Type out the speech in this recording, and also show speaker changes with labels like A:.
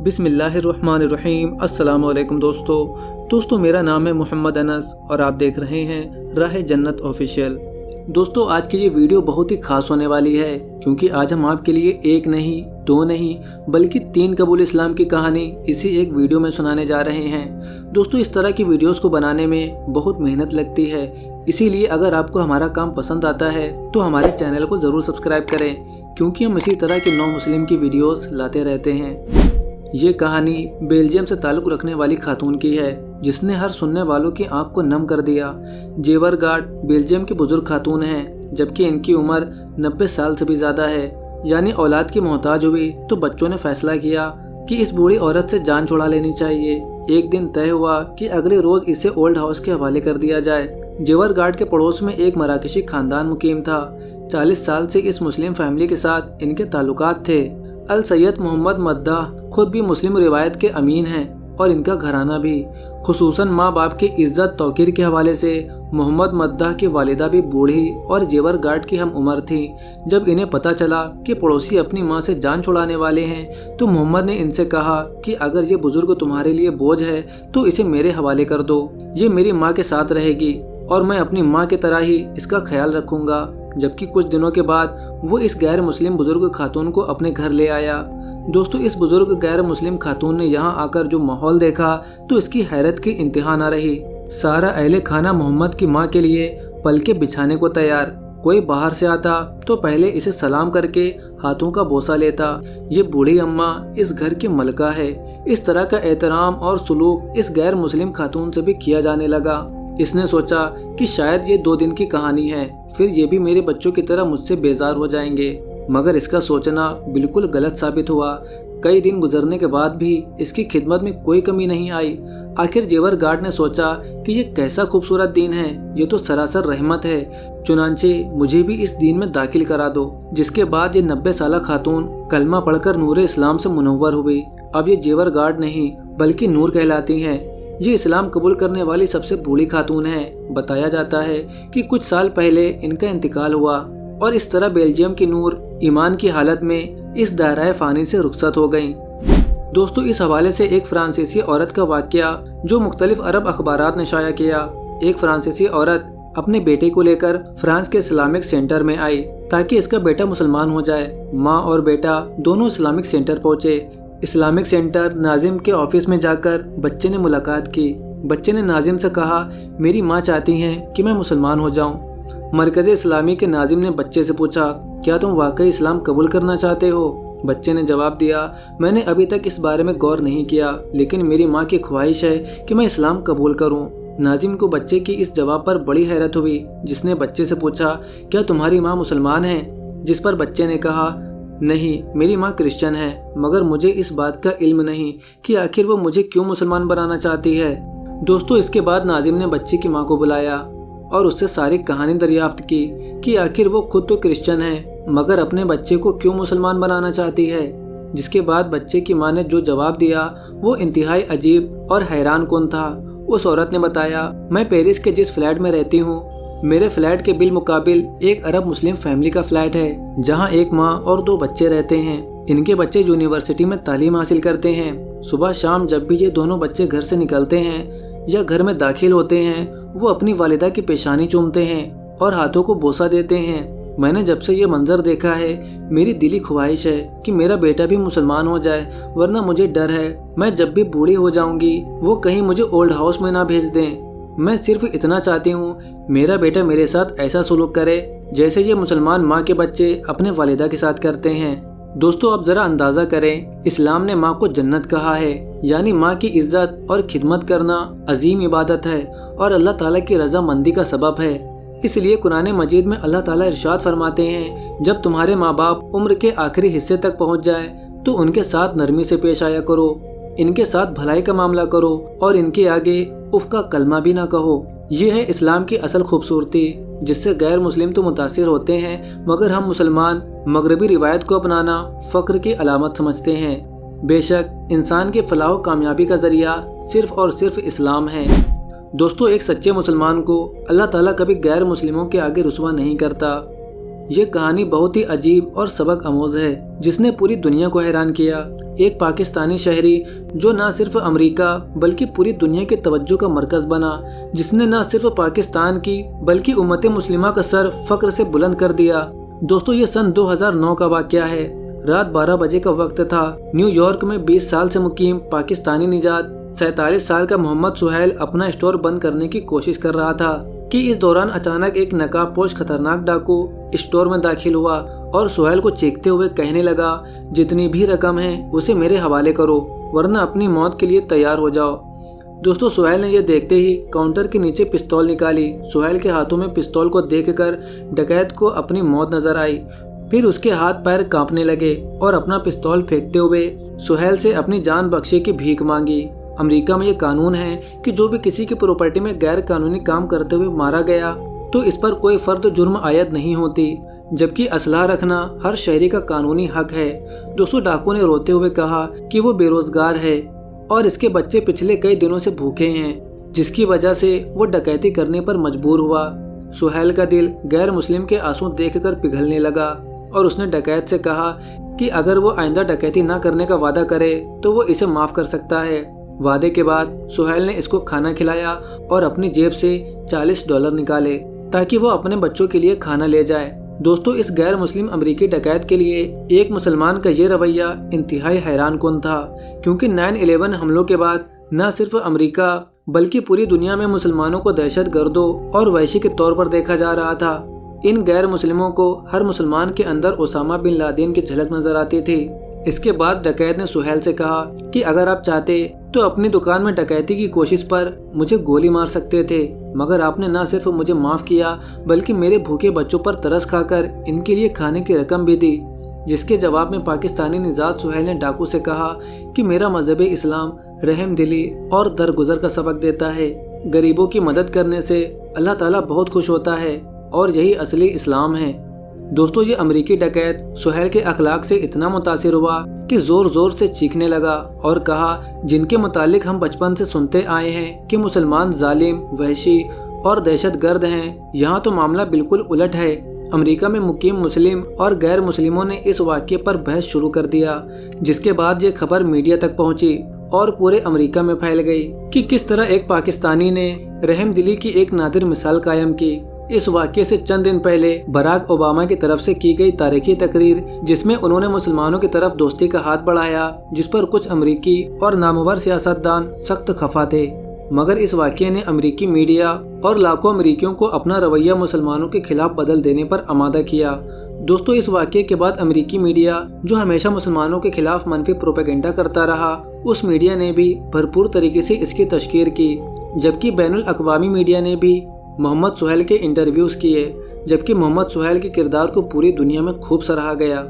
A: बिस्मिल्लाहिर्रहमानिर्रहीम। अस्सलाम वालेकुम दोस्तों मेरा नाम है मोहम्मद अनस और आप देख रहे हैं राह जन्नत ऑफिशियल। दोस्तों आज की ये वीडियो बहुत ही खास होने वाली है क्योंकि आज हम आपके लिए एक नहीं, दो नहीं बल्कि 3 कबूल इस्लाम की कहानी इसी एक वीडियो में सुनाने जा रहे हैं। दोस्तों इस तरह की वीडियोस को बनाने में बहुत मेहनत लगती है, इसीलिए अगर आपको हमारा काम पसंद आता है तो हमारे चैनल को ज़रूर सब्सक्राइब करें क्योंकि हम इसी तरह के नौ मुस्लिम की वीडियोस लाते रहते हैं। ये कहानी बेल्जियम से ताल्लुक़ रखने वाली खातून की है जिसने हर सुनने वालों की आंख को नम कर दिया। जेवरगार्ड बेल्जियम की बुजुर्ग खातून हैं जबकि इनकी उम्र 90 साल से भी ज़्यादा है, यानी औलाद की मोहताज हुई तो बच्चों ने फैसला किया कि इस बूढ़ी औरत से जान छुड़ा लेनी चाहिए। एक दिन तय हुआ कि अगले रोज़ इसे ओल्ड हाउस के हवाले कर दिया जाए। जेवरगार्ड के पड़ोस में एक मराकशी खानदान मुकीम था। 40 साल से इस मुस्लिम फैमिली के साथ इनके ताल्लुकात थे। अल सैयद मोहम्मद मद्दाह खुद भी मुस्लिम रिवायत के अमीन हैं और इनका घराना भी, खुसूसन माँ बाप की इज्जत तौकीर के हवाले से। मोहम्मद मद्दाह की वालिदा भी बूढ़ी और जेवरगार्ड की हम उम्र थी। जब इन्हें पता चला कि पड़ोसी अपनी माँ से जान छुड़ाने वाले हैं तो मोहम्मद ने इनसे कहा कि अगर ये बुजुर्ग तुम्हारे लिए बोझ है तो इसे मेरे हवाले कर दो। ये मेरी माँ के साथ रहेगी और मैं अपनी माँ की तरह ही इसका ख्याल रखूंगा। जबकि कुछ दिनों के बाद वो इस गैर मुस्लिम बुजुर्ग खातून को अपने घर ले आया। दोस्तों इस बुजुर्ग गैर मुस्लिम खातून ने यहाँ आकर जो माहौल देखा तो इसकी हैरत की इंतहा न रही। सारा अहले खाना मोहम्मद की माँ के लिए पलके बिछाने को तैयार। कोई बाहर से आता तो पहले इसे सलाम करके हाथों का बोसा लेता। ये बूढ़ी अम्मा इस घर की मलका है। इस तरह का एहतराम और सलूक इस गैर मुस्लिम खातून से भी किया जाने लगा। इसने सोचा कि शायद ये 2 दिन की कहानी है, फिर ये भी मेरे बच्चों की तरह मुझसे बेजार हो जाएंगे। मगर इसका सोचना बिल्कुल गलत साबित हुआ। कई दिन गुजरने के बाद भी इसकी खिदमत में कोई कमी नहीं आई। आखिर जेवरगार्ड ने सोचा कि ये कैसा खूबसूरत दिन है, ये तो सरासर रहमत है, चुनांचे मुझे भी इस दिन में दाखिल करा दो। जिसके बाद ये 90 साला खातून कलमा पढ़कर नूरे इस्लाम से मुनव्वर हुई। अब ये जेवरगार्ड नहीं बल्कि नूर कहलाती हैं। ये इस्लाम कबूल करने वाली सबसे बूढ़ी खातून है। बताया जाता है कि कुछ साल पहले इनका इंतकाल हुआ और इस तरह बेल्जियम की नूर ईमान की हालत में इस दायरा फानी से रुखसत हो गईं। दोस्तों इस हवाले से एक फ्रांसीसी औरत का वाकया जो मुख्तलिफ अरब अखबारात ने शाया किया। एक फ्रांसीसी औरत अपने बेटे को लेकर फ्रांस के इस्लामिक सेंटर में आई ताकि इसका बेटा मुसलमान हो जाए। माँ और बेटा दोनों इस्लामिक सेंटर पहुँचे। इस्लामिक सेंटर नाजिम के ऑफिस में जाकर बच्चे ने मुलाकात की। बच्चे ने नाजिम से कहा, मेरी माँ चाहती हैं कि मैं मुसलमान हो जाऊं। मरकज़ इस्लामी के नाजिम ने बच्चे से पूछा, क्या तुम वाकई इस्लाम कबूल करना चाहते हो? बच्चे ने जवाब दिया, मैंने अभी तक इस बारे में गौर नहीं किया लेकिन मेरी माँ की ख्वाहिश है कि मैं इस्लाम कबूल करूँ। नाजिम को बच्चे की इस जवाब पर बड़ी हैरत हुई। जिसने बच्चे से पूछा, क्या तुम्हारी माँ मुसलमान है? जिस पर बच्चे ने कहा, नहीं, मेरी माँ क्रिश्चियन है, मगर मुझे इस बात का इल्म नहीं कि आखिर वो मुझे क्यों मुसलमान बनाना चाहती है। दोस्तों इसके बाद नाजिम ने बच्चे की माँ को बुलाया और उससे सारी कहानी दरियाफ्त की कि आखिर वो खुद तो क्रिश्चियन है मगर अपने बच्चे को क्यों मुसलमान बनाना चाहती है। जिसके बाद बच्चे की माँ ने जो जवाब दिया वो इंतहाई अजीब और हैरान कुन था। उस औरत ने बताया, मैं पेरिस के जिस फ्लैट में रहती हूँ मेरे फ्लैट के बिल मुकाबिल एक अरब मुस्लिम फैमिली का फ्लैट है जहां एक माँ और 2 बच्चे रहते हैं। इनके बच्चे यूनिवर्सिटी में तालीम हासिल करते हैं। सुबह शाम जब भी ये दोनों बच्चे घर से निकलते हैं या घर में दाखिल होते हैं वो अपनी वालिदा की पेशानी चूमते हैं और हाथों को बोसा देते हैं। मैंने जब से ये मंजर देखा है मेरी दिली ख्वाहिश है कि मेरा बेटा भी मुसलमान हो जाए, वरना मुझे डर है मैं जब भी बूढ़ी हो जाऊंगी वो कहीं मुझे ओल्ड हाउस में ना भेज दें। मैं सिर्फ इतना चाहती हूँ मेरा बेटा मेरे साथ ऐसा सलूक करे जैसे ये मुसलमान माँ के बच्चे अपने वालिदा के साथ करते हैं। दोस्तों अब जरा अंदाजा करें, इस्लाम ने माँ को जन्नत कहा है, यानी माँ की इज्जत और खिदमत करना अजीम इबादत है और अल्लाह ताला की रजामंदी का सबब है। इसलिए कुरान मजीद में अल्लाह ताला इरशाद फरमाते हैं, जब तुम्हारे माँ बाप उम्र के आखिरी हिस्से तक पहुँच जाए तो उनके साथ नरमी से पेश आया करो, इनके साथ भलाई का मामला करो और इनके आगे उफ का कलमा भी ना कहो। ये है इस्लाम की असल खूबसूरती जिससे गैर मुस्लिम तो मुतासिर होते हैं मगर हम मुसलमान मगरबी रिवायत को अपनाना फ़ख्र की अलामत समझते हैं। बेशक इंसान के फलाह कामयाबी का जरिया सिर्फ और सिर्फ इस्लाम है। दोस्तों एक सच्चे मुसलमान को अल्लाह ताला कभी गैर मुस्लिमों के आगे रुसवा नहीं करता। یہ کہانی بہت ہی عجیب اور سبق آموز ہے جس نے پوری دنیا کو حیران کیا۔ ایک پاکستانی شہری جو نہ صرف امریکہ بلکہ پوری دنیا کی توجہ کا مرکز بنا، جس نے نہ صرف پاکستان کی بلکہ امت مسلمہ کا سر فخر سے بلند کر دیا۔ دوستو یہ سن 2009 کا واقعہ ہے۔ رات 12 بجے کا وقت تھا۔ نیو یارک میں 20 سال سے مقیم پاکستانی نژاد 47 سال کا محمد سہیل اپنا اسٹور بند کرنے کی کوشش کر رہا تھا کہ اس دوران اچانک ایک نقاب پوش خطرناک ڈاکو اسٹور میں داخل ہوا اور سہیل کو چیختے ہوئے کہنے لگا، جتنی بھی رقم ہے اسے میرے حوالے کرو ورنہ اپنی موت کے لیے تیار ہو جاؤ۔ دوستو سہیل نے یہ دیکھتے ہی کاؤنٹر کے نیچے پستول نکالی۔ سہیل کے ہاتھوں میں پستول کو دیکھ کر ڈکیت کو اپنی موت نظر آئی۔ پھر اس کے ہاتھ پیر کانپنے لگے اور اپنا پستول پھینکتے ہوئے سہیل سے اپنی جان بخشے کی بھیک مانگی۔ امریکہ میں یہ قانون ہے کہ جو بھی کسی کی پراپرٹی میں غیر قانونی کام کرتے ہوئے مارا گیا تو اس پر کوئی فرد جرم عائد نہیں ہوتی، جبکہ اسلحہ رکھنا ہر شہری کا قانونی حق ہے۔ دوستو ڈاکو نے روتے ہوئے کہا کہ وہ بے روزگار ہے اور اس کے بچے پچھلے کئی دنوں سے بھوکے ہیں، جس کی وجہ سے وہ ڈکیتی کرنے پر مجبور ہوا۔ سہیل کا دل غیر مسلم کے آنسو دیکھ کر پگھلنے لگا اور اس نے ڈکیت سے کہا کہ اگر وہ آئندہ ڈکیتی نہ کرنے کا وعدہ کرے تو وہ اسے معاف کر سکتا ہے۔ وعدے کے بعد سہیل نے اس کو کھانا کھلایا اور اپنی جیب سے $40 نکالے تاکہ وہ اپنے بچوں کے لیے کھانا لے جائے۔ دوستو اس غیر مسلم امریکی ڈکیت کے لیے ایک مسلمان کا یہ رویہ انتہائی حیران کن تھا، کیونکہ 9/11 حملوں کے بعد نہ صرف امریکہ بلکہ پوری دنیا میں مسلمانوں کو دہشت گردوں اور وحشی کے طور پر دیکھا جا رہا تھا۔ ان غیر مسلموں کو ہر مسلمان کے اندر اسامہ بن لادن کی جھلک نظر آتی تھی۔ اس کے بعد ڈکیت نے سہیل سے کہا کہ اگر آپ چاہتے تو اپنی دکان میں ڈکیتی کی کوشش پر مجھے گولی مار سکتے تھے، مگر آپ نے نہ صرف مجھے معاف کیا بلکہ میرے بھوکے بچوں پر ترس کھا کر ان کے لیے کھانے کی رقم بھی دی۔ جس کے جواب میں پاکستانی نژاد سہیل نے ڈاکو سے کہا کہ میرا مذہب اسلام رحم دلی اور درگزر کا سبق دیتا ہے۔ غریبوں کی مدد کرنے سے اللہ تعالیٰ بہت خوش ہوتا ہے اور یہی اصلی اسلام ہے۔ دوستو یہ امریکی ڈکیت سہیل کے اخلاق سے اتنا متاثر ہوا کہ زور زور سے چیخنے لگا اور کہا، جن کے متعلق ہم بچپن سے سنتے آئے ہیں کہ مسلمان ظالم، وحشی اور دہشت گرد ہیں، یہاں تو معاملہ بالکل الٹ ہے۔ امریکہ میں مقیم مسلم اور غیر مسلموں نے اس واقعے پر بحث شروع کر دیا، جس کے بعد یہ خبر میڈیا تک پہنچی اور پورے امریکہ میں پھیل گئی کہ کس طرح ایک پاکستانی نے رحم دلی کی ایک نادر مثال قائم کی۔ اس واقعے سے چند دن پہلے براک اوباما کی طرف سے کی گئی تاریخی تقریر، جس میں انہوں نے مسلمانوں کی طرف دوستی کا ہاتھ بڑھایا، جس پر کچھ امریکی اور نامور سیاستدان سخت خفا تھے، مگر اس واقعے نے امریکی میڈیا اور لاکھوں امریکیوں کو اپنا رویہ مسلمانوں کے خلاف بدل دینے پر آمادہ کیا۔ دوستو اس واقعے کے بعد امریکی میڈیا جو ہمیشہ مسلمانوں کے خلاف منفی پروپیگنڈا کرتا رہا، اس میڈیا نے بھی بھرپور طریقے سے اس کی تشہیر کی، جبکہ بین الاقوامی میڈیا نے بھی محمد سہیل کے انٹرویوز کیے، جبکہ محمد سہیل کے کردار کو پوری دنیا میں خوب سراہا گیا۔